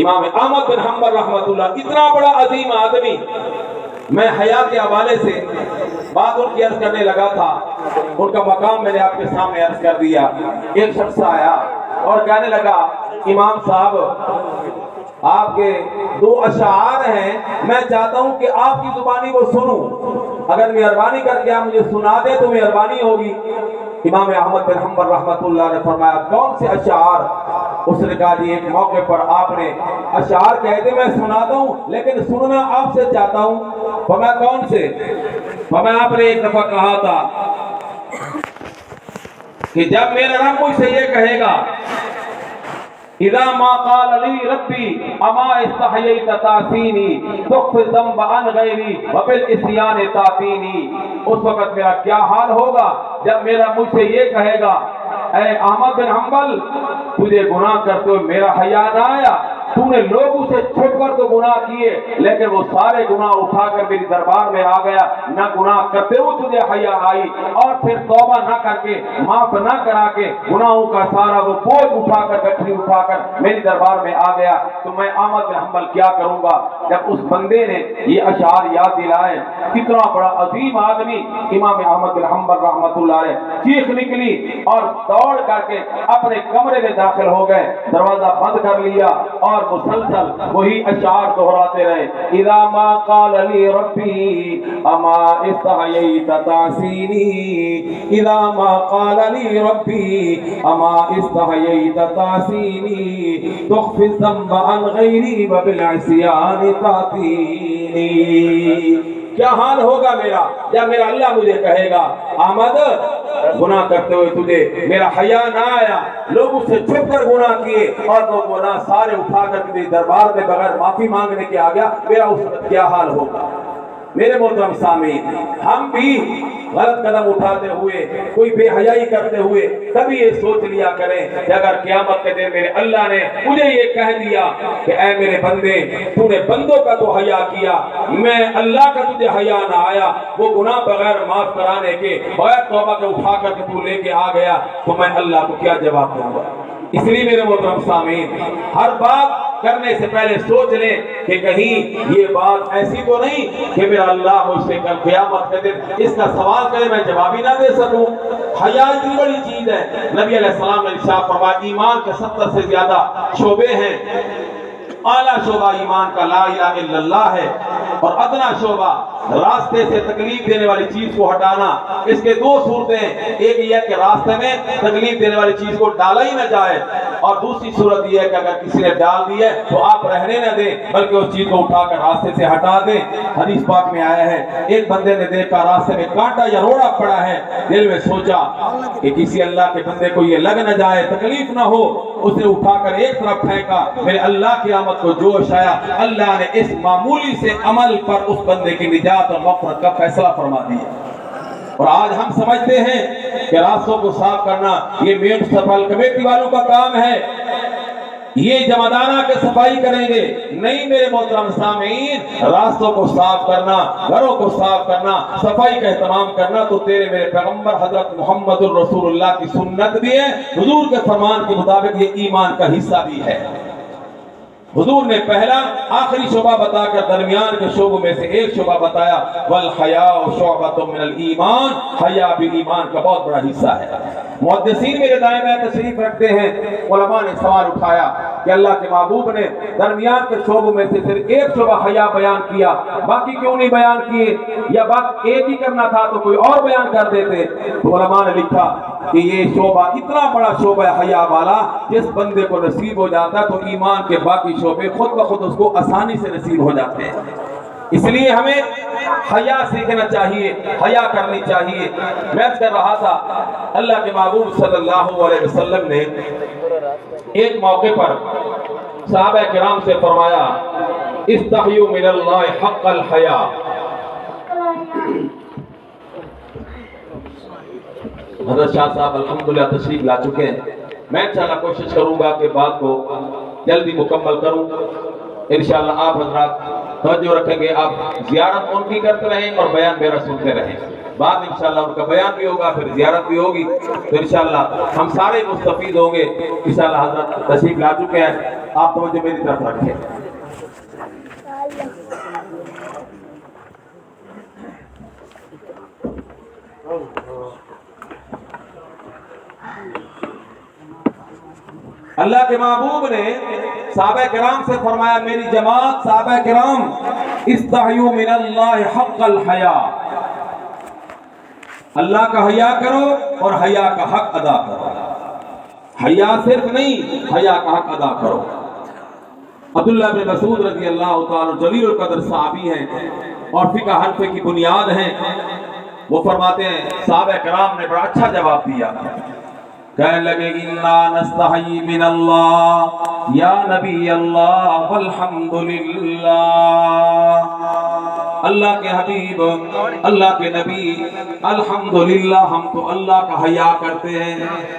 امام احمد بن حنبل رحمۃ اللہ، اتنا بڑا عظیم آدمی، میں حیا کے حوالے سے بات ان کی عرض کرنے لگا تھا، ان کا مقام میں نے آپ کے سامنے عرض کر دیا۔ ایک شخص آیا اور کہنے لگا امام صاحب آپ کے دو اشعار ہیں، میں چاہتا ہوں کہ آپ کی زبانی وہ سنوں، اگر مہربانی کر کے آپ مجھے سنا دیں تو مہربانی ہوگی۔ امام احمد بن حنبل رحمۃ اللہ نے فرمایا کون سے اشعار؟ اس نے کہا جی ایک موقع پر آپ نے اشعار کہتے میں سناتا ہوں لیکن سننا آپ سے چاہتا ہوں۔ فرمایا کون سے؟ فرمایا آپ نے ایک دفعہ کہا تھا کہ جب میرا رب مجھ سے یہ کہے گا اذا ما قال لي ربي اما استحييت تعصيني تخفي الذنب عن غيري وبالعصيان تعصيني، اس وقت میرا کیا حال ہوگا جب میرا مجھ سے یہ کہے گا اے احمد بن حنبل تجھے گناہ کرتے ہوئے میرا حیا نہ آیا، تو نے لوگوں سے چھپ کر تو گناہ کیے لیکن وہ سارے گناہ اٹھا کر میری دربار میں آ گیا، نہ گناہ کرتے ہوئے تجھے حیا آئی اور پھر توبہ نہ کر کے معاف نہ کرا کے گناہوں کا سارا وہ بوجھ اٹھا کر گٹھری اٹھا کر میری دربار میں آ گیا، تو میں احمد بن حنبل کیا کروں گا؟ جب اس بندے نے یہ اشعار یاد دلائے، کتنا بڑا عظیم آدمی امام احمد بن حنبل رحمۃ اللہ علیہ، چیخ نکلی اور دوڑ کر کے اپنے کمرے میں داخل ہو گئے، دروازہ بند کر لیا اور مسلسل وہی اشعار دہراتے رہے۔ اذا ما قال لي ربي اما استحييت تعصيني، اذا ما قال لي ربي اما استحييت تعصيني تخفي الذنب عن غيري وبالعصيان تعصيني۔ کیا حال ہوگا میرا جب میرا اللہ مجھے کہے گا احمد گناہ کرتے ہوئے تجھے میرا حیا نہ آیا، لوگ اس سے چھپ کر گناہ کیے اور وہ گناہ سارے اٹھا کر تیرے دربار میں بغیر معافی مانگنے کے آ گیا، میرا اس وقت کیا حال ہوگا؟ میرے محترم سامعین، ہم بھی غلط قدم اٹھاتے ہوئے کوئی بے حیائی کرتے ہوئے کبھی یہ سوچ لیا کریں کہ اگر قیامت کے دن میرے اللہ نے مجھے یہ کہہ دیا کہ اے میرے بندے تو نے بندوں کا تو حیا کیا، میں اللہ کا تجھے حیا نہ آیا، وہ گناہ بغیر معاف کرانے کے بغیر توبہ کے اٹھا کر کے تو لے کے آ گیا، تو میں اللہ کو کیا جواب دوں گا؟ اس لیے میرے محترم سامعین، ہر بات کرنے سے پہلے سوچ لیں کہ کہیں یہ بات ایسی تو نہیں کہ میرا اللہ مجھ سے کل قیامت کے دن اس کا سوال کرے میں جواب ہی نہ دے سکوں۔ حیا اتنی بڑی چیز ہے، نبی علیہ السلام نے ارشاد فرمایا ایمان کے 70 سے زیادہ شعبے ہیں، اعلیٰ شعبہ ایمان کا لا الہ الا اللہ ہے اور ادنا شعبہ راستے سے تکلیف دینے والی چیز کو ہٹانا۔ اس کے دو صورتیں، ایک یہ ہے کہ راستے میں تکلیف دینے والی چیز کو ڈالا ہی نہ جائے، اور دوسری صورت یہ ہے کہ اگر کسی نے ڈال دی ہے تو آپ رہنے نہ دیں بلکہ اس چیز کو اٹھا کر راستے سے ہٹا دیں۔ حدیث پاک میں آیا ہے ایک بندے نے دیکھا راستے میں کانٹا یا روڑا پڑا ہے، دل میں سوچا کہ کسی اللہ کے بندے کو یہ لگ نہ جائے، تکلیف نہ ہو، اس نے اٹھا کر ایک طرف پھینکا، میرے اللہ کی رحمت کو جوش آیا، اللہ نے اس معمولی سے عمل پر اس بندے کی نجات اور مغفرت کا فیصلہ فرما دیا۔ اور آج ہم سمجھتے ہیں کہ راستوں کو صاف کرنا یہ میونسپل کمیٹی والوں کا کام ہے، یہ جمعدارہ کے صفائی کریں گے، نہیں میرے محترم سامعین، راستوں کو صاف کرنا، گھروں کو صاف کرنا، صفائی کا اہتمام کرنا تو تیرے میرے پیغمبر حضرت محمد الرسول اللہ کی سنت بھی ہے، حضور کے فرمان کے مطابق یہ ایمان کا حصہ بھی ہے۔ حضور نے پہلا آخری شعبہ بتا کر درمیان کے شعبوں میں سے ایک شعبہ بتایا، والحیاء شعبۃ من الایمان، حیا بھی ایمان کا بہت بڑا حصہ ہے۔ محدثین میرے دائیں بائیں تشریف رکھتے ہیں، علماء نے سوال اٹھایا کہ اللہ کے محبوب نے درمیان کے شعبوں میں سے صرف ایک شعبہ حیا بیان کیا، باقی کیوں نہیں بیان کیے؟ یا بات ایک ہی کرنا تھا تو کوئی اور بیان کر دیتے؟ تو علماء نے لکھا کہ یہ شعبہ اتنا بڑا شعبہ ہے حیا والا، جس بندے کو نصیب ہو جاتا ہے تو ایمان کے باقی شعبے خود بخود اس کو آسانی سے نصیب ہو جاتے ہیں۔ اس لیے ہمیں حیا سیکھنا چاہیے، حیا کرنی چاہیے۔ میں کر رہا تھا اللہ کے محبوب صلی اللہ علیہ وسلم نے ایک موقع پر صحابہ کرام سے فرمایا استحیوا من اللہ حق الحیا۔ حضرت شاہ صاحب الحمدللہ تشریف لا چکے ہیں، میں انشاءاللہ کوشش کروں گا کہ بات کو جلدی مکمل کروں۔ انشاءاللہ آپ حضرات توجہ رکھیں گے، آپ زیارت ان کی کرتے رہیں اور بیان میرا سنتے رہیں۔ بعد انشاءاللہ ان کا بیان بھی ہوگا، پھر زیارت بھی ہوگی، تو انشاءاللہ ہم سارے مستفید ہوں گے۔ انشاءاللہ حضرت تشریف لا چکے ہیں، آپ توجہ میری طرف رکھیں۔ اللہ کے محبوب نے صحابہ کرام سے فرمایا، میری جماعت صحابہ کرام، استحیوا من اللہ حق الحیا، اللہ کا حیا کرو اور حیا کا حق ادا کرو۔ حیا صرف نہیں، حیا کا حق ادا کرو۔ عبداللہ بن مسعود رضی اللہ تعالی جلیل القدر صحابی ہیں اور فقہ حنفی کی بنیاد ہیں۔ وہ فرماتے ہیں صحابہ کرام نے بڑا اچھا جواب دیا، کہنے لگے انا نستحی من اللہ یا نبی اللہ والحمدللہ، اللہ کے حبیب، اللہ کے نبی، الحمدللہ ہم تو اللہ کا حیا کرتے ہیں،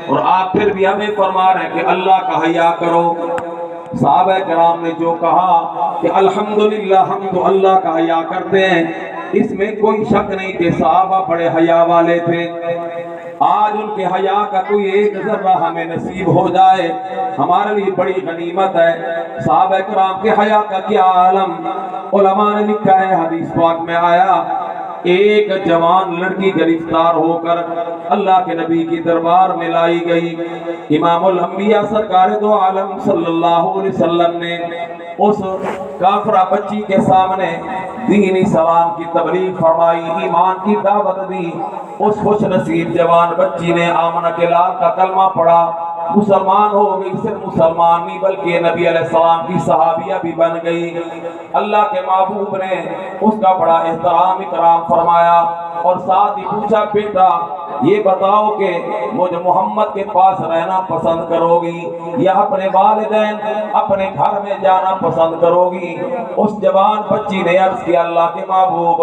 اور آپ پھر بھی ہمیں فرما رہے ہیں کہ اللہ کا حیا کرو۔ صحابہ کرام نے جو کہا کہ الحمدللہ ہم تو اللہ کا حیا کرتے ہیں، اس میں کوئی شک نہیں کہ صحابہ بڑے حیا والے تھے۔ آج ان کے حیا کا کوئی ایک ذرہ ہمیں نصیب ہو جائے ہمارے لیے بڑی غنیمت ہے۔ صحابہ کرام کے حیا کا کیا عالم، علماء نے لکھا ہے، حدیث پاک میں آیا، ایک جوان لڑکی گرفتار ہو کر اللہ کے نبی کی دربار میں لائی گئی۔ امام الانبیاء سرکار دو عالم صلی اللہ علیہ وسلم نے اس کافرہ بچی کے سامنے دین اسلام کی تبلیغ فرمائی، ایمان کی دعوت دی۔ اس خوش نصیب جوان بچی نے آمنہ کے لال کا کلمہ پڑھا، مسلمان ہو گئی، صرف مسلمان نہیں بلکہ نبی علیہ السلام کی صحابیہ بھی بن گئی۔ اللہ کے محبوب نے اس کا بڑا احترام اکرام فرمایا اور ساتھ ہی پوچھا، بیٹا یہ بتاؤ کہ مجھ محمد کے پاس رہنا پسند کرو گی یا اپنے والدین اپنے گھر میں جانا پسند کرو گی؟ اس جوان بچی نے عرض کیا، اللہ کے محبوب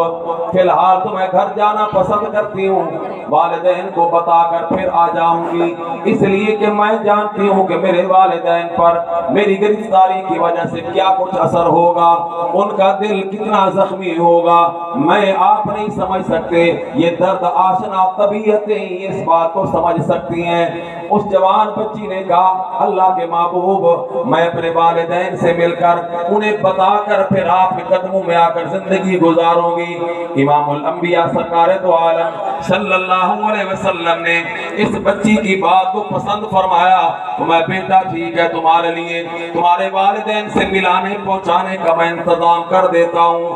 فی الحال تو میں گھر جانا پسند کرتی ہوں، والدین کو بتا کر پھر آ جاؤں گی، اس لیے کہ میں جانتی ہوں کہ میرے والدین پر میری گرفتاری کی وجہ سے کیا کچھ اثر ہوگا، ان کا دل کتنا زخمی ہوگا، میں آپ نہیں سمجھ سکتے۔ یہ درد آشنا طبیعتیں اس بات کو سمجھ سکتی ہیں۔ اس جوان بچی نے کہا، اللہ کے محبوب میں اپنے والدین سے مل کر انہیں بتا کر پھر آپ کے قدموں میں آ کر زندگی گزاروں گی۔ امام الانبیاء سرکار دو عالم صلی اللہ علیہ وسلم نے اس بچی کی بات کو پسند فرمایا، تو میں بیٹا ٹھیک ہے، تمہارے لیے تمہارے والدین سے ملانے پہنچانے کا میں انتظام کر دیتا ہوں۔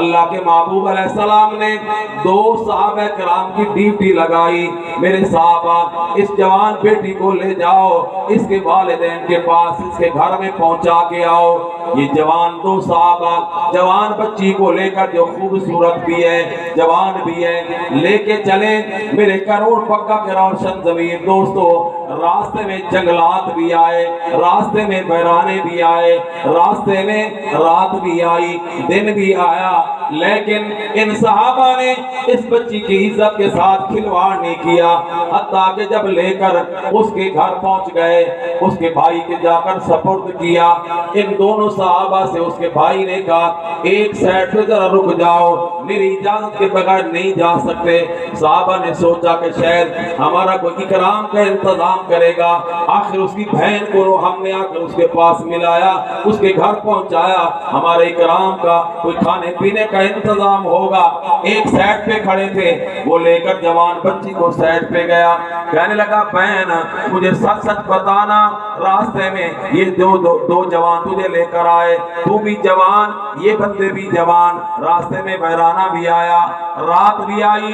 اللہ کے محبوب علیہ السلام نے دو صحابہ کرام کی ڈیوٹی لگائی، میرے صحابہ اس جوان بیٹی کو لے جاؤ، اس کے والدین کے پاس اس کے گھر میں پہنچا کے آؤ۔ یہ جوان دو صحابہ جوان بچی کو لے کر، جو خوبصورت بھی ہے جوان بھی ہے، لے کے چلے میرے کروڑ پکا کے روشن زمین دوستو۔ راستے میں جنگلات بھی آئے، راستے میں بحرانے بھی آئے، راستے میں رات بھی آئی، دن بھی آیا، لیکن ان صحابہ نے اس بچی کی عزت کے ساتھ کھلواڑ نہیں کیا، حتیٰ کہ جب لے کر اس کے گھر پہنچ گئے، اس کے بھائی کے جا کر سپرد کیا۔ ان دونوں صحابہ سے اس کے بھائی نے کہا، ایک سائڈ پہ ذرا رک جاؤ، میری اجازت کے بغیر نہیں جا سکتے۔ صحابہ نے سوچا کہ شاید ہمارا کوئی اکرام کا انتظام کرے گا، آخر اس کی بہن کو ہم نے آ کر اس کے پاس ملایا، اس کے گھر پہنچایا، ہمارے اکرام کا کوئی کھانے پینے کا انتظام ہوگا۔ ایک سائڈ پہ کھڑے تھے، وہ لے کر جوان بچی کو سائڈ پہ گیا، کہنے لگا، بہن مجھے سچ سچ بتانا، راستے میں یہ دو جوان تجھے لے کر آئے، تو بھی جوان، یہ بندے بھی جوان، راستے میں بحرانہ بھی آیا، رات بھی آئی،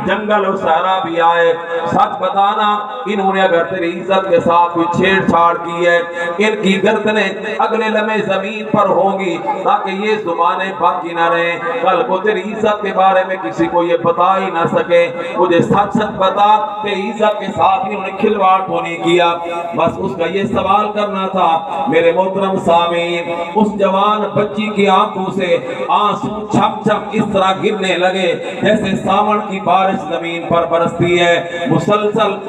جنگل و صحرا بھی آئے، سچ بتانا انہوں نے اگر تیری عزت کے ساتھ کوئی چھیڑ چھاڑ کی ہے، ان کی گردنیں اگلے لمحے زمین پر ہوں گی، تاکہ یہ زبانیں باقی نہ رہیں، کل کو تیری عزت کے بارے میں کسی کو یہ بتا ہی نہ سکے۔ مجھے سچ سچ بتا، تیری عزت کے ساتھ انہوں نے کھلواڑ تو نہیں کیا؟ بس اس کا یہ سوال کرنا تھا۔ میرے محترم سامعین، اس جوان بچی کی آنکھوں سے آنسو چھم چھم اس طرح گرنے لگے جیسے ساون کی بارش زمین پر برستی ہے، مسلسل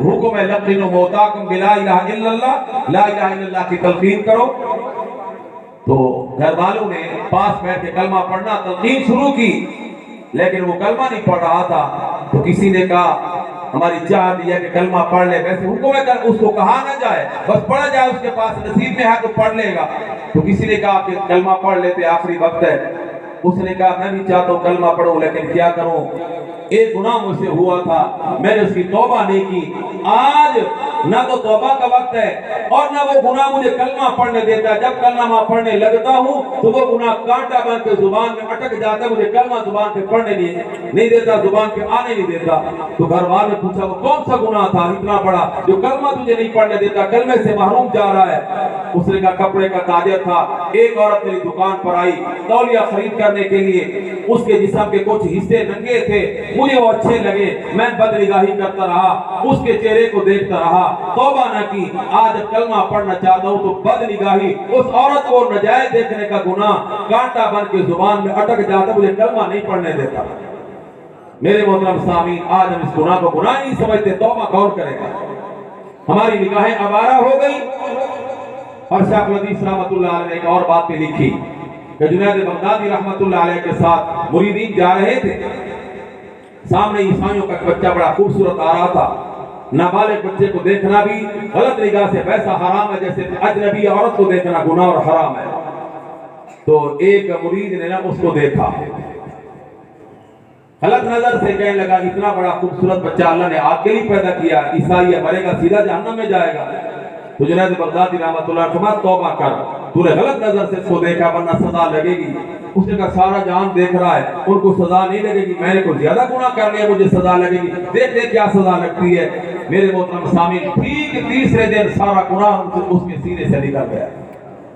حکم ہے لقنوا موتاکم بلا الہ الا اللہ، لا الہ الا اللہ کی تلقین کرو۔ تو گھر والوں نے پاس بیٹھ کے کلمہ پڑھنا تلقین شروع کی، لیکن وہ کلمہ نہیں پڑھ رہا تھا۔ تو کسی نے کہا ہماری چاہت یہ کہ کلمہ پڑھ لے، ویسے حکم ہے اس کو کہا نہ جائے، بس پڑھا جائے، اس کے پاس نصیب میں ہے تو پڑھ لے گا۔ تو کسی نے کہا کہ کلمہ پڑھ لیتے، آخری وقت ہے۔ اس نے کہا میں بھی چاہتا ہوں کلمہ پڑھوں، لیکن کیا کروں، ایک گناہ مجھ سے ہوا تھا، میں نے اس کی توبہ نہیں کی۔ آج نہ تو توبہ کا وقت ہے اور نہ وہ گناہ مجھے کلمہ پڑھنے دیتا ہے۔ جب کلمہ پڑھنے لگتا ہوں تو وہ گناہ کانٹا بن کے زبان میں اٹک جاتا ہے، مجھے کلمہ زبان پہ پڑھنے نہیں دیتا، زبان پہ آنے نہیں دیتا۔ تو گھر والوں نے پوچھا وہ کون سا گناہ تھا اتنا بڑا جو کلمہ تجھے نہیں پڑھنے دیتا، کلمے سے محروم جا رہا ہے؟ اس نے کہا کپڑے کا تاجر تھا، ایک عورت میری دکان پر آئی تولیہ خرید کرنے کے لیے، اس کے جسم کے کچھ حصے ننگے تھے، مجھے وہ اچھے لگے، میں بدنگاہی کرتا رہا، اس کے چہرے کو دیکھتا رہا، توبہ نہ کی۔ آج کلمہ پڑھنا چاہتا ہوں تو بدنگاہی، اس عورت کو ناجائز دیکھنے کا گناہ کانٹا بن کے زبان میں اٹک جاتا، مجھے کلمہ نہیں پڑھنے دیتا۔ میرے محترم سامعین، آج ہم اس گناہ کو گناہ نہیں سمجھتے، توبہ کون کرے گا؟ ہماری نگاہیں آوارہ ہو گئی۔ اور شیخ الحدیث رحمۃ اللہ علیہ نے ایک اور بات پہ لکھی کہ جنید بغدادی رحمۃ اللہ علیہ کے ساتھ مریدین جا رہے تھے، سامنے عیسائیوں کا بچہ بڑا خوبصورت آ رہا تھا۔ نابالغ بچے کو دیکھنا بھی غلط نگاہ سے ویسا حرام ہے جیسے اجنبی عورت کو دیکھنا گناہ اور حرام ہے۔ تو ایک مرید نے اس کو دیکھا، غلط نظر سے کہنے لگا اتنا بڑا خوبصورت بچہ اللہ نے آپ کے لیے پیدا کیا، عیسائی ہے، مرے گا سیدھا جہنم میں جائے گا۔ تو جنید بغدادی رحمۃ اللہ علیہ فرمایا توبہ کر، تو نے غلط نظر سے اس کو دیکھا ورنہ سزا لگے گی۔ اس نے کہا سارا جہان دیکھ رہا ہے، ان کو سزا نہیں لگے گی، میں نے کوئی زیادہ گناہ کر لیا، مجھے سزا لگے گی، دیکھ دیکھ کیا سزا لگتی ہے۔ میرے محترم سامعین، ٹھیک تیسرے دن سارا گناہ اس کے سینے سے نکل گیا۔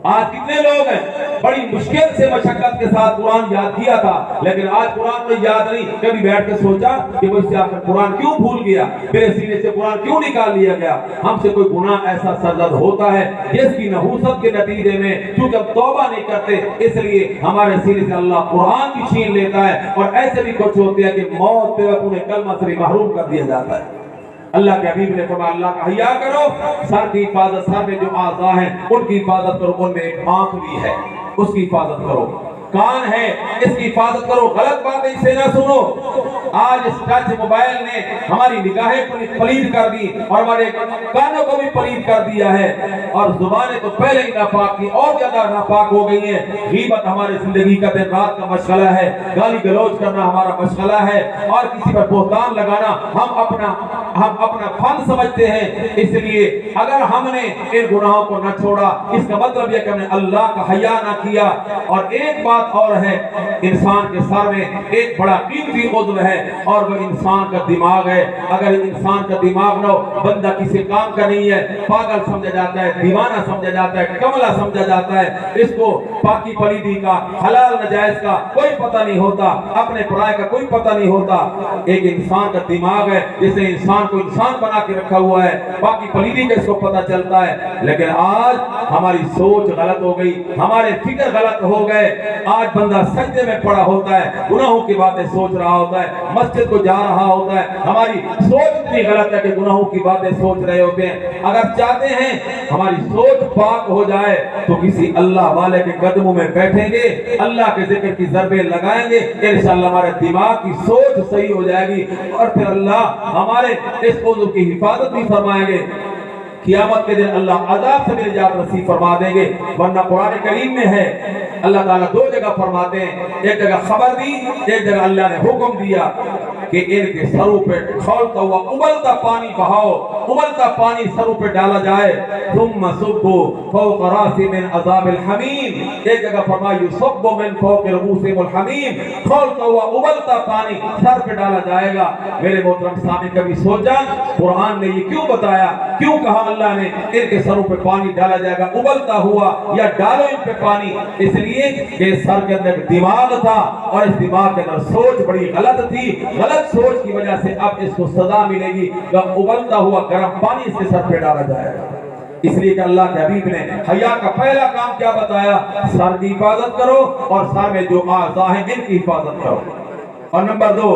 آج کتنے لوگ ہیں بڑی مشکل سے مشقت کے ساتھ قرآن یاد کیا تھا، لیکن آج قرآن میں یاد نہیں، کبھی بیٹھ کے سوچا کہ مجھ سے آخر قرآن کیوں بھول گیا، میرے سینے سے قرآن کیوں نکال لیا گیا۔ ہم سے کوئی گناہ ایسا سرزد ہوتا ہے جس کی نحوست کے نتیجے میں چونکہ ہم توبہ نہیں کرتے، اس لیے ہمارے سینے سے اللہ قرآن کی چھین لیتا ہے، اور ایسے بھی کچھ ہوتے ہیں کہ موت پہ انہیں کلمہ سے محروم کر دیا جاتا ہے۔ اللہ کے حبیب نے فرمایا اللہ کا حیا کرو، سر کی حفاظت، سر میں جو اعضاء ہیں ان کی حفاظت کرو، ان میں ایک آنکھ بھی ہے اس کی حفاظت کرو، کان ہے اس کی حفاظت کرو، غلط باتیں اسے نہ سنو۔ آج اس ٹچ موبائل نے ہماری نگاہیں پلید کر دی اور ہمارے کانوں کو بھی پلید کر دیا ہے، اور زبانیں تو پہلے ہی ناپاک تھی اور زیادہ ناپاک ہو گئی ہیں۔ غیبت ہماری زندگی کا دن رات کا مشغلہ ہے، گالی گلوچ کرنا ہمارا مشغلہ ہے، اور کسی پر بہتان لگانا ہم اپنا فن سمجھتے ہیں۔ اس لیے اگر ہم نے ان گناہوں کو نہ چھوڑا، اس کا مطلب یہ کہ ہم نے اللہ کا حیا نہ کیا۔ اور ایک بات اور ہے، انسان کے سر میں ایک بڑا قیمتی عضو ہے اور وہ انسان کا دماغ ہے۔ اگر انسان کا دماغ نہ ہو، بندہ کسی کام کا نہیں ہے، پاگل سمجھا جاتا ہے، دیوانہ سمجھا جاتا ہے، کملا سمجھا جاتا ہے۔ اس کو پاکی پلیدی کا، حلال نجائز کا کوئی پتہ نہیں ہوتا، اپنے پرائے کا کوئی پتہ نہیں ہوتا۔ ایک انسان کا دماغ ہے جس نے انسان کو انسان بنا کے رکھا ہوا ہے، باقی پلیدی کا اس کو پتہ چلتا ہے۔ لیکن آج ہماری سوچ غلط ہو گئی، ہمارے فکر غلط ہو گئے۔ آج بندہ سجدے میں پڑا ہوتا ہے، گناہوں کی باتیں سوچ رہا ہوتا ہے، مسجد کو جا رہا ہوتا ہے، ہماری سوچ اتنی غلط ہے کہ گناہوں کی باتیں سوچ رہے ہوتے ہیں۔ اگر چاہتے ہیں ہماری سوچ پاک ہو جائے تو کسی اللہ والے کے قدموں میں بیٹھیں گے، اللہ کے ذکر کی ضربیں لگائیں گے، انشاءاللہ ہمارے دماغ کی سوچ صحیح ہو جائے گی، اور پھر اللہ ہمارے اس عضو کی حفاظت بھی فرمائیں گے۔ قیامت کے دن اللہ عذاب سے بھی نجات نصیب فرما دیں گے۔ ورنہ قرآن کریم میں ہے، اللہ تعالیٰ دو جگہ فرماتے ہیں، ایک جگہ خبر دی، ایک جگہ اللہ نے حکم دیا کہ ان کے سروں پہ کھولتا ہوا ابلتا پانی بہاؤ، ابلتا پانی سروں پہ ڈالا جائے، ثم صبوا فوق راسهم من عذاب الحمیم۔ ایک جگہ فرمایا یصب من فوق رؤوسهم الحمیم، کھولتا ہوا ابلتا پانی سر پہ ڈالا جائے گا۔ میرے محترم سامعین، کبھی سوچا قرآن نے یہ کیوں بتایا، کیوں کہا اللہ نے ان کے سروں پہ پانی ڈالا جائے گا ابلتا ہوا، یا ڈالو ان پہ پانی؟ اس لیے کہ سر کے اندر دماغ تھا اور اس دماغ کے اندر سوچ بڑی غلط تھی، غلط سوچ کی وجہ سے اب اس کو سزا ملے گی، جب ابلتا ہوا گرم پانی اس کے سر پہ ڈالا جائے گا۔ اس لیے کہ اللہ کے حبیب نے حیا کا پہلا کام کیا بتایا؟ سر کی حفاظت کرو اور سر میں جو اعضاء ہیں ان کی حفاظت کرو۔ اور نمبر 2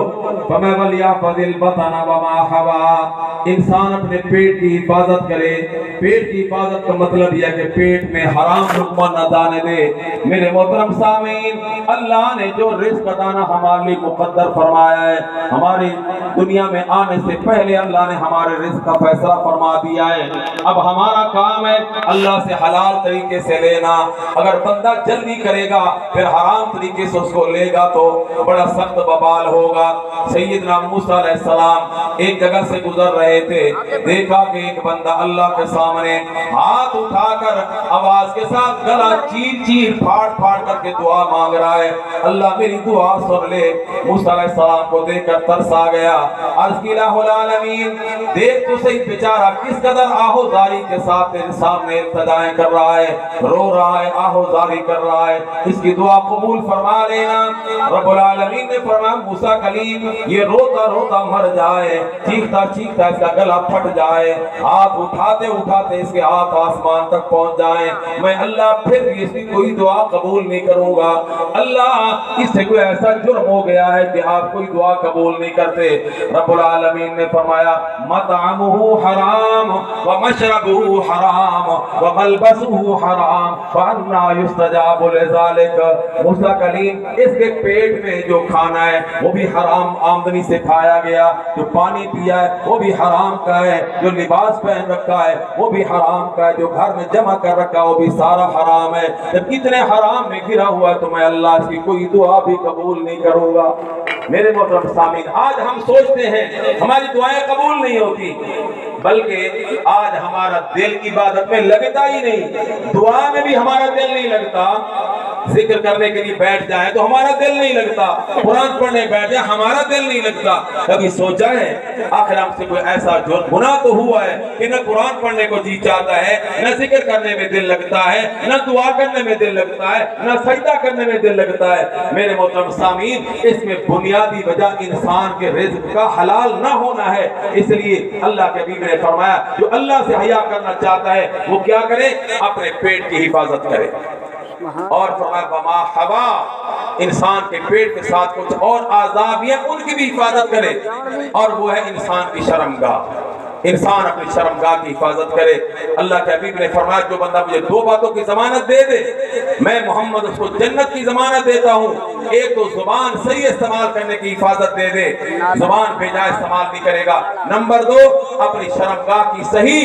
فَمَا وَلْيَحْفَظِ الْبَطَنَ وَمَا حَوَىٰ، انسان اپنے پیٹ کی حفاظت کرے۔ پیٹ کی حفاظت کا مطلب یہ ہے کہ پیٹ میں حرام لقمہ نہ جانے دے۔ میرے محترم سامعین، اللہ نے جو رزق دانا ہمارے لیے مقدر فرمایا ہے، ہماری دنیا میں آنے سے پہلے اللہ نے ہمارے رزق کا فیصلہ فرما دیا ہے۔ اب ہمارا کام ہے اللہ سے حلال طریقے سے لینا۔ اگر بندہ جلدی کرے گا پھر حرام طریقے سے اس کو لے گا تو بڑا سخت ببال ہوگا۔ سیدنا موسیٰ علیہ السلام ایک جگہ سے گزر رہے تھے، دیکھا کہ ایک بندہ اللہ کے سامنے ہاتھ اٹھا کر آواز کے ساتھ گلا چیر چیر پھاڑ پھاڑ کر کے دعا مانگ رہا ہے، اللہ میری دعا سن لے۔ موسیٰ علیہ السلام کو دیکھ کر ترس آ گیا، عرض کی الہ العالمین دیکھ تو صحیح بیچارہ کس قدر آہو زاری کے ساتھ تیرے سامنے التجائیں کر رہا ہے، رو رہا ہے، آہو زاری کر رہا ہے، اس کی دعا قبول فرما لینا۔ رب العالمین نے فرمایا موسیٰ کلیم یہ روتا روتا مر جائے، چیختا چیختا اس کا گلا پھٹ جائے، ہاتھ اٹھاتے اٹھاتے اس کے ہاتھ آسمان تک پہنچ جائیں، میں اللہ پھر بھی اس کی کوئی دعا قبول نہیں کروں گا۔ اللہ اس سے کوئی ایسا جرم ہو گیا ہے کہ آپ کوئی دعا قبول نہیں کرتے۔ رب العالمین نے فرمایا مطعمہ حرام ومشربہ حرام وملبسہ حرام فانا یستجاب لذالک۔ موسیٰ کلیم اس کے پیٹ میں جو کھانا ہے وہ بھی حرام آمدنی سے کھایا گیا، جو پانی پیا ہے وہ بھی حرام کا ہے، جو لباس پہن رکھا ہے وہ بھی حرام کا ہے، جو گھر میں جمع کر رکھا ہے وہ بھی سارا حرام ہے۔ جب اتنے حرام میں گرا ہوا ہے تو میں اللہ اس کی کوئی دعا بھی قبول نہیں کروں گا۔ میرے محترم سامعین، آج ہم سوچتے ہیں ہماری دعائیں قبول نہیں ہوتی، بلکہ آج ہمارا دل عبادت میں لگتا ہی نہیں، دعا میں بھی ہمارا دل نہیں لگتا، ذکر کرنے کے لیے بیٹھ جائیں تو ہمارا دل نہیں لگتا، قرآن پڑھنے بیٹھ جائیں ہمارا دل نہیں لگتا۔ کبھی سوچا ہے آخر ہم سے کوئی ایسا گناہ تو ہوا ہے کہ نہ قرآن پڑھنے کو جی چاہتا ہے، نہ ذکر کرنے میں دل لگتا ہے، نہ دعا کرنے میں دل لگتا ہے، نہ سجدہ کرنے میں دل لگتا ہے۔ میرے محترم سامعین، اس میں بنیادی وجہ انسان کے رزق کا حلال نہ ہونا ہے۔ اس لیے اللہ کے حبیب نے فرمایا جو اللہ سے حیا کرنا چاہتا ہے وہ کیا کرے؟ اپنے پیٹ کی حفاظت کرے، اور فرمایا وما حوا، انسان کے پیٹ کے ساتھ کچھ اور اعضاء بھی ہیں ان کی بھی حفاظت کرے، اور وہ ہے انسان کی شرمگاہ۔ انسان اپنی شرمگاہ کی حفاظت کرے۔ اللہ کے حبیب نے فرمایا جو بندہ مجھے دو باتوں کی ضمانت دے دے میں محمد اس کو جنت کی ضمانت دیتا ہوں۔ ایک تو زبان صحیح استعمال کرنے کی حفاظت دے دے، زبان بے جا استعمال نہیں کرے گا۔ نمبر 2 اپنی شرمگاہ کی صحیح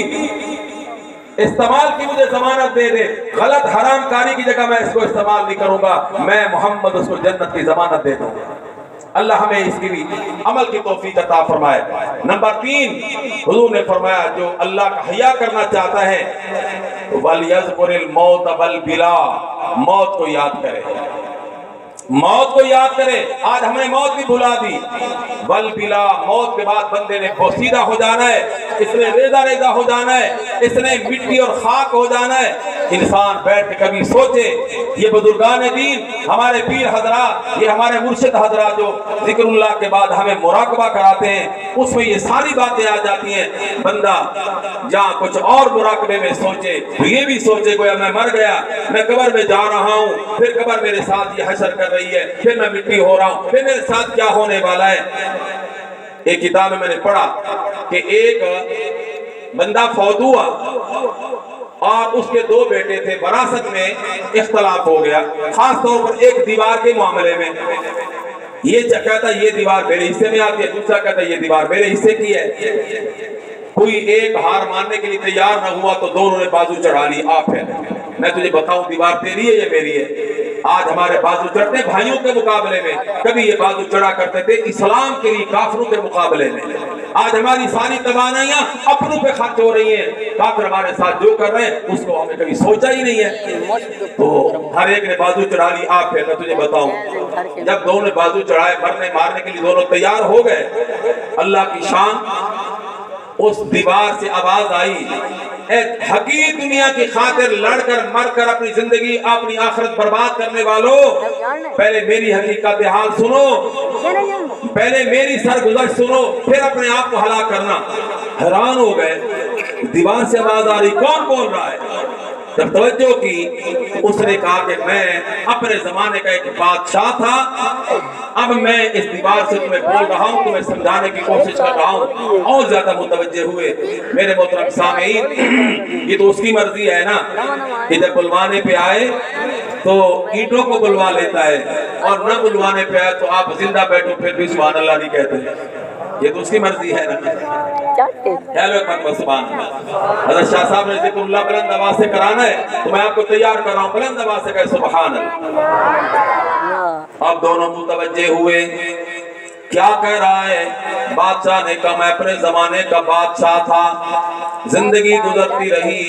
استعمال کی مجھے ضمانت دے دے، غلط حرام کاری کی جگہ میں اس کو استعمال نہیں کروں گا، میں محمد اس کو جنت کی ضمانت دے دوں گا۔ اللہ ہمیں اس کی بھی عمل کی توفیق عطا فرمائے۔ نمبر 3 حضور نے فرمایا جو اللہ کا حیا کرنا چاہتا ہے وَلْيَذْكُرِ الْمَوْتَ وَالْبِلَا، موت کو یاد کرے، موت کو یاد کرے۔ آج ہم نے موت بھی بھلا دی، والبلا، موت کے بعد بندے نے بوسیدہ ہو جانا ہے، اس نے ریزہ ریزہ ہو جانا ہے، اس نے مٹی اور خاک ہو جانا ہے۔ انسان بیٹھ کے کبھی سوچے، یہ بزرگان دین، ہمارے پیر حضرات، یہ ہمارے مرشد حضرات جو ذکر اللہ کے بعد ہمیں مراقبہ کراتے ہیں، اس میں یہ ساری باتیں آ جاتی ہیں۔ بندہ جہاں کچھ اور مراقبے میں سوچے تو یہ بھی سوچے گویا میں مر گیا، میں قبر میں جا رہا ہوں، پھر قبر میرے ساتھ یہ حشر کر رہی ہے، پھر میں مٹی ہو رہا ہوں، پھر میرے ساتھ کیا ہونے والا ہے۔ ایک کتاب میں نے پڑھا کہ ایک بندہ فوت ہوا اور اس کے 2 بیٹے تھے، وراثت میں اختلاف ہو گیا، خاص طور پر ایک دیوار کے معاملے میں۔ یہ کہتا یہ دیوار میرے حصے میں آتی ہے، دوسرا کہتا یہ دیوار میرے حصے کی ہے۔ کوئی ایک ہار ماننے کے لیے تیار نہ ہوا تو دونوں نے بازو چڑھا لی، آپ ہے میں تجھے بتاؤں دیوار تیری ہے یا میری ہے۔ آج ہمارے بازو چڑھتے بھائیوں کے مقابلے میں، کبھی یہ بازو چڑھا کرتے تھے اسلام کے لیے کافروں کے مقابلے میں۔ آج ہماری ساری توانائیاں اپنوں پہ خرچ ہو رہی ہیں، کافر ہمارے ساتھ جو کر رہے ہیں اس کو ہمیں کبھی سوچا ہی نہیں ہے۔ تو ہر ایک نے بازو چڑھا لی، آپ پھر میں تجھے بتاؤں جب دونوں نے بازو چڑھائے مرنے مارنے کے لیے دونوں تیار ہو گئے، اللہ کی شان اس دیوار سے آواز آئی، اے حقیر دنیا کی خاطر لڑ کر مر کر اپنی زندگی اپنی آخرت برباد کرنے والوں، پہلے میری حقیقت حال سنو، پہلے میری سرگزشت سنو، پھر اپنے آپ کو ہلاک کرنا۔ حیران ہو گئے، دیوار سے آواز آ رہی، کون بول رہا ہے؟ جب توجہ کی اس نے کہا کہ میں اپنے زمانے کا ایک بادشاہ تھا، اب میں اس دیوار سے تمہیں بول رہا ہوں، تمہیں سمجھانے کی کوشش کر رہا ہوں، اور زیادہ متوجہ ہوئے میرے محترم سامعین۔ یہ تو اس کی مرضی ہے نا کہ جب بلوانے پہ آئے تو اینٹوں کو بلوا لیتا ہے، اور نہ بلوانے پہ آئے تو آپ زندہ بیٹھو پھر بھی سبحان اللہ نہیں کہتے۔ یہ تو اس کی مرضی ہے نا۔ کہہ لو ایک بات سبحان اللہ۔ حضرت شاہ صاحب نے ذکر اللہ بلند آواز سے کرانا ہے تو میں آپ کو تیار کر رہا ہوں، بلند آواز سے کہے سبحان اللہ۔ اب دونوں متوجہ ہوئے، کیا کہہ رہا ہے؟ بادشاہ نے کہا میں اپنے زمانے کا بادشاہ تھا، زندگی گزرتی رہی،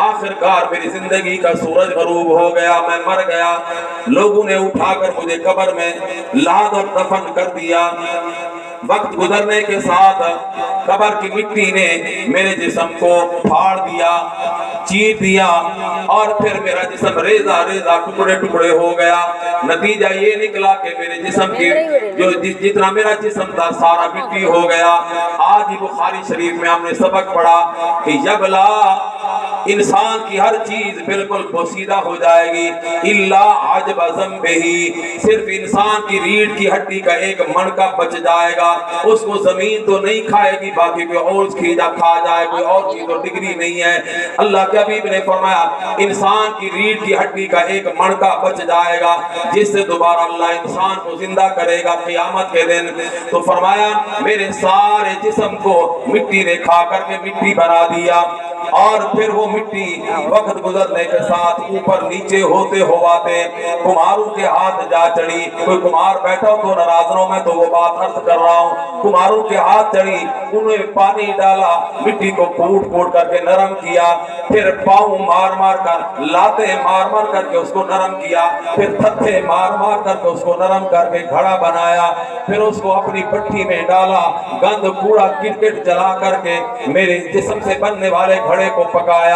آخرکار میری زندگی کا سورج غروب ہو گیا، میں مر گیا، لوگوں نے اٹھا کر مجھے قبر میں لاد اور دفن کر دیا۔ وقت گزرنے کے ساتھ قبر کی مٹی نے میرے جسم کو پھاڑ دیا، چیر دیا، اور پھر میرا جسم ریزہ ریزہ ٹکڑے ٹکڑے ہو گیا۔ نتیجہ یہ نکلا کہ میرے جسم کی جو جتنا میرا جسم تھا سارا مٹی ہو گیا۔ آج ہی بخاری شریف میں ہم نے سبق پڑھا کہ یبلا، انسان کی ہر چیز بالکل پوسیدہ ہو جائے گی، الا عجب ذنبہ، صرف انسان کی ریڑھ کی ہڈی کا ایک منکا بچ جائے گا، اس کو زمین تو نہیں کھائے گی، باقی کوئی اور کھیجا کھا جائے، کوئی اور چیز تو ڈگری نہیں ہے۔ اللہ کے حبیب نے فرمایا انسان کی ریڑھ کی ہڈی کا ایک منکا بچ جائے گا، جس سے دوبارہ اللہ انسان کو زندہ کرے گا قیامت کے دن۔ تو فرمایا میرے سارے جسم کو مٹی نے کھا کر کے مٹی بنا دیا، اور پھر وہ مٹی وقت گزرنے کے ساتھ اوپر نیچے ہوتے ہواتے کماروں کے ہاتھ جا چڑھی۔ کوئی کمار بیٹھا ہو تو ناراضروں میں تو وہ بات عرض کر رہا ہوں، کماروں کے ہاتھ چڑھی، انہوں نے پانی ڈالا، مٹی کو کوٹ کوٹ کر کے نرم کیا، پھر پاؤں مار مار کر، لاتے مار مار کر کے اس کو نرم کیا، پھر تھتھے مار مار کر کے اس کو نرم کر کے گھڑا بنایا، پھر اس کو اپنی پٹھی میں ڈالا، گند کوڑا کرکٹ جلا کر کے میرے جسم سے بننے والے گھڑے کو پکایا۔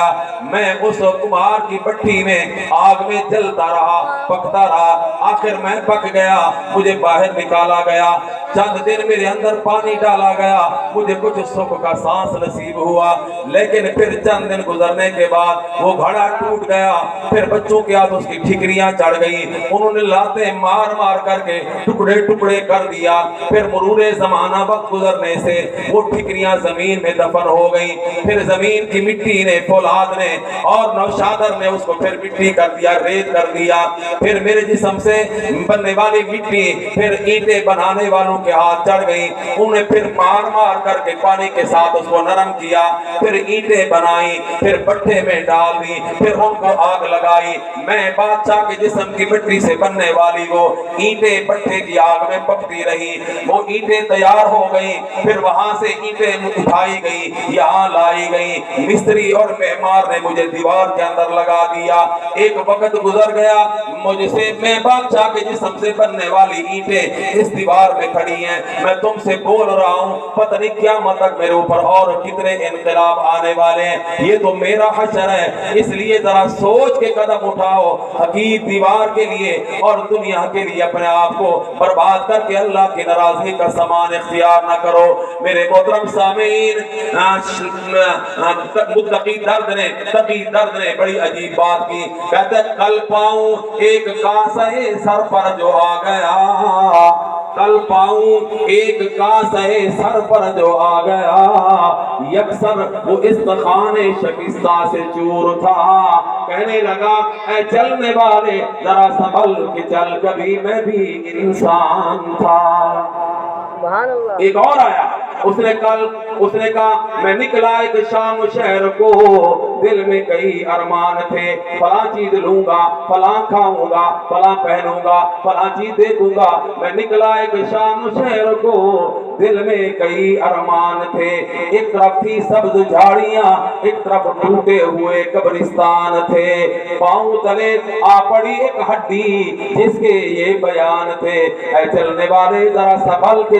میں اس کمار کی پٹھی میں آگ میں جلتا رہا، پکتا رہا، آخر میں پک گیا، مجھے باہر نکالا گیا، چند دن میرے اندر پانی ڈالا گیا، مجھے کچھ سکھ کا سانس نصیب ہوا، لیکن پھر چند دن گزرنے کے بعد وہ گھڑا ٹوٹ گیا، پھر بچوں کے ہاتھ اس کی ٹھکریاں چڑھ گئیں، انہوں نے لاتے مار مار کر کے ٹکڑے ٹکڑے کر دیا، پھر مرور زمانہ وقت گزرنے سے وہ ٹھکریاں زمین میں دفن ہو گئیں، پھر زمین کی مٹی نے، فولاد نے اور نوشادر نے اس کو پھر مٹی کر دیا، ریت کر دیا، پھر میرے جسم سے بننے والی مٹی پھر اینٹیں بنانے والوں کے ہاتھ چڑھ گئی، انہوں نے پھر مار مار کر کے پانی کے ساتھ اس کو نرم کیا، پھر اینٹیں بنائی، پھر بٹھے میں ڈال دی، پھر ان کو آگ لگائی۔ میں بادشاہ کے جسم کی مٹی سے بننے والی وہ اینٹیں بٹھے کی آگ میں پکتی رہی، وہ اینٹیں تیار ہو گئی، پھر وہاں سے اینٹیں اٹھائی گئی، یہاں لائی گئی، مستری اور معمار نے مجھے دیوار کے اندر لگا دیا۔ ایک وقت گزر گیا، مجھ سے میں بادشاہ کے جسم سے بننے والی اینٹیں اس دیوار میں کھڑی ہیں، میں تم سے بول رہا ہوں پتہ نہیں قیامت تک میرے اوپر اور کتنے انقلاب آنے والے ہیں، یہ تو میرا حشر ہے، اس لیے ذرا سوچ کے قدم اٹھاؤ، حقیق دیوار کے لیے اور دنیا کے لیے اپنے آپ کو برباد کر کے اللہ کی ناراضگی کا سامان اختیار نہ کرو۔ میرے محترم سامعین، تقی درد نے بڑی عجیب بات کی، کہتے ہیں کل پاؤں ایک کاسہ سر پر جو آ گیا، کل پاؤں ایک کاسہ سر پر جو آ گیا، یکسر وہ استخوان شکستہ سے چور تھا، کہنے لگا اے چلنے والے ذرا سنبھل کے چل، کبھی میں بھی انسان تھا۔ ایک اور آیا، اس نے کہا میں نکلا ایک شام شہر کو، دل میں کئی ارمان تھے، فلاں چیز لوں گا، فلاں کھاؤں گا، فلاں پہنوں گا، فلاں چیز دیکھوں گا، میں نکلا ایک شام شہر کو، دل میں کئی ارمان تھے، ایک طرف تھی سبز جھاڑیاں، ایک طرف ٹوٹے ہوئے قبرستان تھے، پاؤں تلے آ پڑی ایک ہڈی جس کے یہ بیان تھے، اے چلنے والے ذرا سنبھل کے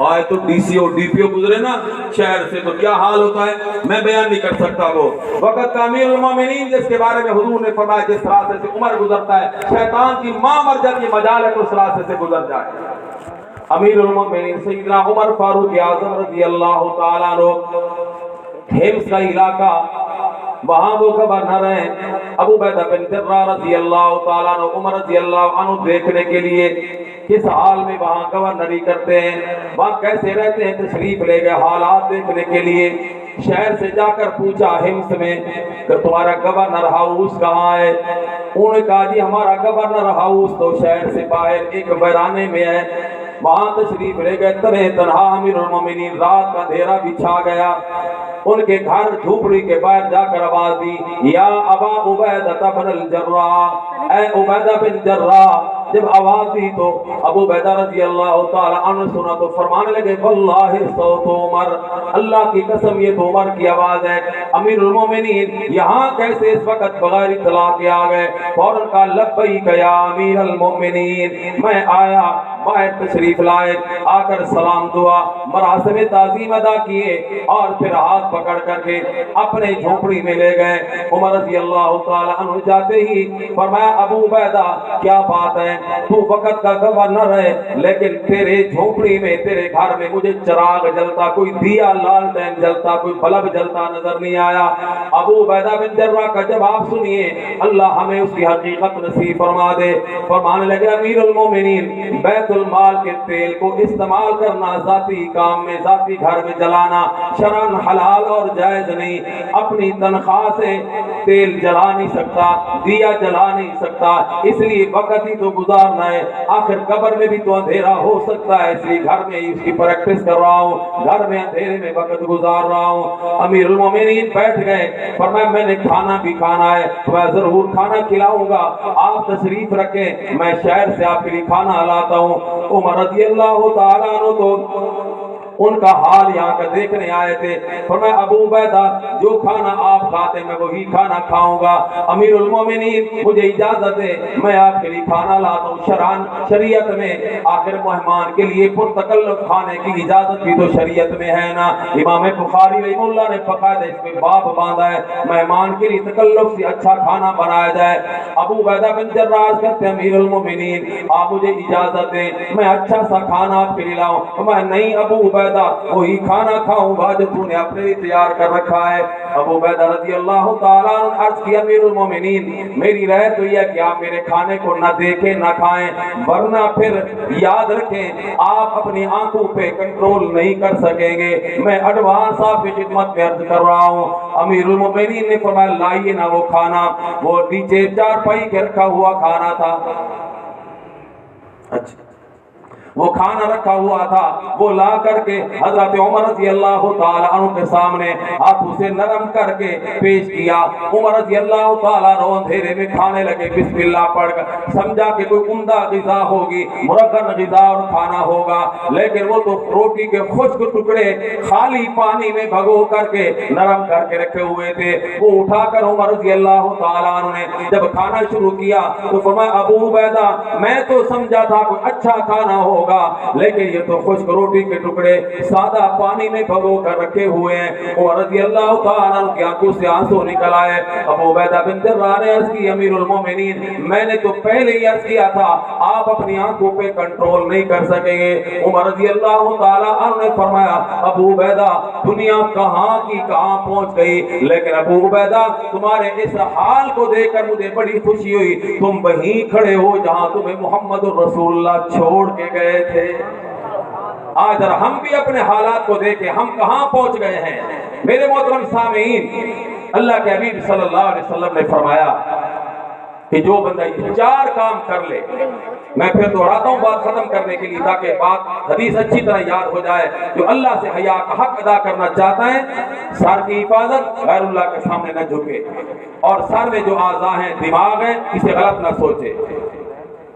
آئے تو D C O D P او گزرے نا شہر سے تو کیا حال ہوتا ہے میں بیان نہیں کر سکتا. وہ وقت کا امیر المومنین جس کے بارے میں حضور نے فرمایا جس راستے سے عمر گزرتا ہے شیطان کی ماں مر جاتی مجال ہے تو اس راستے سے گزر جائے. امیر المومنین سیدنا عمر فاروق اعظم رضی اللہ تعالیٰ عنہ حمص کا علاقہ وہاں وہ گورنر ہیں ابو عبیدہ بن جراح رضی اللہ تعالیٰ عنہ عمر رضی اللہ عنہ دیکھنے کے لیے کس حال میں وہاں گورنری کرتے ہیں وہاں کیسے رہتے ہیں تشریف لے گئے حالات دیکھنے کے لیے. شہر سے جا کر پوچھا حمص میں کہ تمہارا گورنر ہاؤس کہاں ہے. انہوں نے کہا جی ہمارا گورنر ہاؤس تو شہر سے باہر ایک ویرانے میں ہے. وہاں تشریف لے گئے تنہے تنہا امیر المومنین رات کا اندھیرا بھی چھا گیا. ان کے گھر جھوپڑی کے باہر جا کر آواز دی یا ابا عبیدہ بن الجراح اے عبیدہ بن جراح. جب آواز دی تو ابو عبیدہ رضی اللہ تعالی عنہ سنا تو فرمانے لگے واللہ صوت عمر اللہ کی قسم یہ تو عمر کی آواز ہے. امیر المومنین یہاں کیسے اس وقت بغیر اطلاع کے آ گئے. فوراً کہا لبیک یا امیر المومنین میں آیا. باہر تشریف لائے آ کر سلام دعا مراسم تعظیم ادا کیے اور پھر ہاتھ پکڑ کر کے اپنے جھونپڑی میں لے گئے. عمر رضی اللہ تعالی عنہ جاتے ہی فرمایا ابو عبیدہ کیا بات ہے تو وقت کا گورنر ہے لیکن تیرے جھونپڑی میں تیرے گھر میں مجھے چراغ جلتا کوئی دیا لالٹین جلتا کوئی بلب جلتا نظر نہیں آیا. ابو عبیدہ بن جراح کا جواب سنیے اللہ ہمیں اس کی حقیقت نصیب فرما دے. فرمانے لگے امیر المومنین بیت المال کے تیل کو استعمال کرنا ذاتی کام میں ذاتی گھر میں جلانا شرعاً حلال اور جائز نہیں. اپنی تنخواہ سے تیل جلا نہیں سکتا دیا جلا نہیں سکتا اس لیے وقت ہی تو گزارنا ہے. آخر قبر میں بھی تو اندھیرا ہو سکتا ہے اس لیے گھر میں اس کی پریکٹس کر رہا ہوں گھر میں اندھیرے میں وقت گزار رہا ہوں. امیر المومنین بیٹھ گئے فرمایا میں نے کھانا بھی کھانا ہے میں ضرور کھانا کھلاؤں گا آپ تشریف رکھیں میں شہر سے آپ کے لیے کھانا لاتا ہوں. عمر رضی اللہ تعالیٰ عنہ تو ان کا حال یہاں کا دیکھنے آئے تھے. فرمایا ابو عبیدہ جو کھانا آپ کھاتے میں وہی کھانا کھاؤں گا. امیر المومنین مجھے اجازت ہے میں آپ کے لیے کھانا لاتا ہوں. شریعت میں آخر مہمان کے لیے پرتکلف کھانے کی اجازت بھی تو شریعت میں ہے نا. امام بخاری رحمہ اللہ نے باقاعدہ اس میں باب باندھا ہے مہمان کے لیے تکلف سے اچھا کھانا بنایا جائے. ابو عبیدہ بن جراح کہتے ہیں امیر المومنین آپ مجھے اجازت دیں میں اچھا سا کھانا آپ کے لیے لاؤں. میں نہیں ابو وہی کھانا کھاؤں گا جو تو نے اپنے لیے تیار کر رکھا ہے. ابو عبیدہ رضی اللہ تعالیٰ عنہ عرض کیا امیر المومنین میری رائے تو یہ ہے کہ آپ میرے کھانے کو نہ دیکھیں نہ کھائیں ورنہ پھر یاد رکھیں آپ اپنی آنکھوں پہ کنٹرول نہیں کر سکیں گے. میں ایڈوانس آپ کی خدمت میں عرض کر رہا ہوں. امیر المومنین نے فرمایا لائیے نہ وہ کھانا وہ نیچے چارپائی کے رکھا ہوا کھانا تھا. اچھا وہ کھانا رکھا ہوا تھا وہ لا کر کے حضرت عمر رضی اللہ تعالیٰ عنہ کے سامنے ہاتھوں سے نرم کر کے پیش کیا. عمر رضی اللہ تعالیٰ عنہ اندھیرے میں کھانے لگے بسم اللہ پڑھ کر سمجھا کہ کوئی عمدہ غذا ہوگی مرغن غذا اور کھانا ہوگا لیکن وہ تو روٹی کے خشک ٹکڑے خالی پانی میں بھگو کر کے نرم کر کے رکھے ہوئے تھے. وہ اٹھا کر عمر رضی اللہ تعالیٰ عنہ نے جب کھانا شروع کیا تو فرمایا ابو عبیدہ میں تو سمجھا تھا کوئی اچھا کھانا ہو لیکن یہ تو خشک روٹی کے ٹکڑے سادہ پانی میں بھگو کر رکھے ہوئے ہیں. عمر رضی اللہ تعالیٰ عنہ کی آنکھوں سے آنسو نکل آئے. ابو عبیدہ بن جراح نے عرض کی امیر المومنین میں نے تو پہلے ہی عرض کیا تھا آپ اپنی آنکھوں پہ کنٹرول نہیں کر سکیں گے. عمر رضی اللہ تعالیٰ عنہ نے فرمایا ابو عبیدہ دنیا کہاں کی کہاں پہنچ گئی لیکن ابو عبیدہ تمہارے اس حال کو دیکھ کر مجھے بڑی خوشی ہوئی. تم وہیں کھڑے ہو جہاں تمہیں محمد رسول اللہ چھوڑ کے گئے تھے. آج ہم بھی اپنے حالات کو دیکھیں ہم کہاں پہنچ گئے ہیں. میرے محترم سامعین اللہ کے حبیب صلی اللہ علیہ وسلم نے فرمایا کہ جو بندہ یہ 4 کام کر لے میں پھر دہراتا ہوں بات ختم کرنے کے لیے تاکہ بات حدیث اچھی طرح یاد ہو جائے. جو اللہ سے حیا کا حق ادا کرنا چاہتا ہے سر کی حفاظت غیر اللہ کے سامنے نہ جھکے اور سر میں جو اعضاء ہیں دماغ ہے اسے غلط نہ سوچے.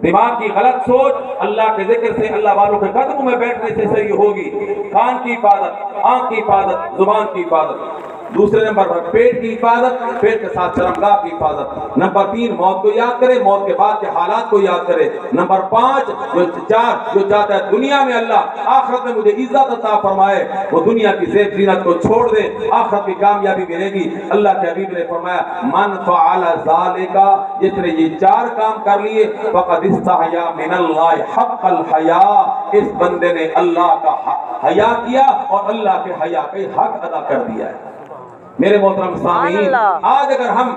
دماغ کی غلط سوچ اللہ کے ذکر سے اللہ والوں کے قدموں میں بیٹھنے سے صحیح ہوگی. کان کی حفاظت آنکھ کی حفاظت زبان کی حفاظت دوسرے نمبر پر پیٹ کی حفاظت، پیٹ کے ساتھ شرمگاہ کی حفاظت۔ نمبر 3 موت کو یاد کرے، موت کے بعد کے حالات کو یاد کرے۔ نمبر 5 جو چاہتا ہے دنیا میں اللہ آخرت میں مجھے عزت عطا فرمائے، وہ دنیا کی زیب زینت کو چھوڑ دے، آخرت کی کامیابی ملے گی۔ اللہ کے حبیب نے فرمایا من فعل ذالک، جس نے یہ 4 کام کر لیے، فقد استحیا من اللہ حق الحیا، اس بندے نے اللہ کا حیا کیا اور اللہ کے حیا کا حق ادا کر دیا ہے۔ میرے محترم سامعین، آج اگر ہم